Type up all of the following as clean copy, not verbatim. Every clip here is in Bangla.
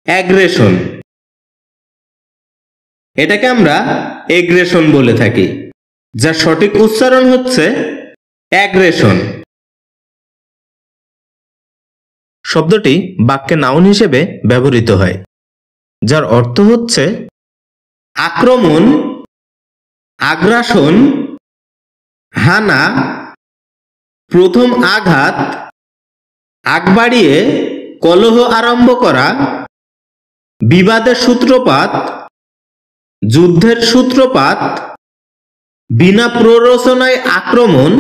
অ্যাগ্রেশন, এটাকে আমরা এগ্রেশন বলে থাকি, যার সঠিক উচ্চারণ হচ্ছে অ্যাগ্রেশন। শব্দটি বাক্যে নাউন হিসেবে ব্যবহৃত হয়, যার অর্থ হচ্ছে আক্রমণ, আগ্রাসন, হানা, প্রথম আঘাত, আগ বাড়িয়ে কলহ আরম্ভ করা, বিবাদের সূত্রপাত, যুদ্ধের সূত্রপাত, বিনা প্ররোচনায় আক্রমণ,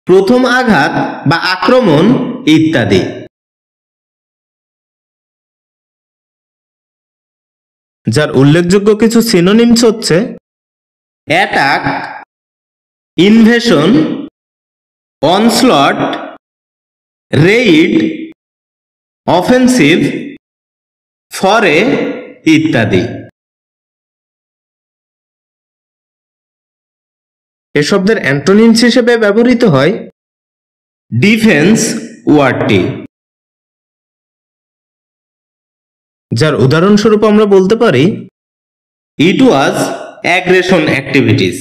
প্রথম আঘাত বা আক্রমণ ইত্যাদি। যার উল্লেখযোগ্য কিছু সিনোনিমস হচ্ছে অ্যাটাক, ইনভেশন, অনস্লট, রেইড, অফেন্সিভ, ফরে ইত্যাদি। এ শব্দের অ্যান্টোনিমস হিসেবে ব্যবহৃত হয় ডিফেন্স ওয়ার্ডটি, যার উদাহরণস্বরূপ আমরা বলতে পারি ইট ওয়াজ অ্যাগ্রেশন অ্যাক্টিভিটিস।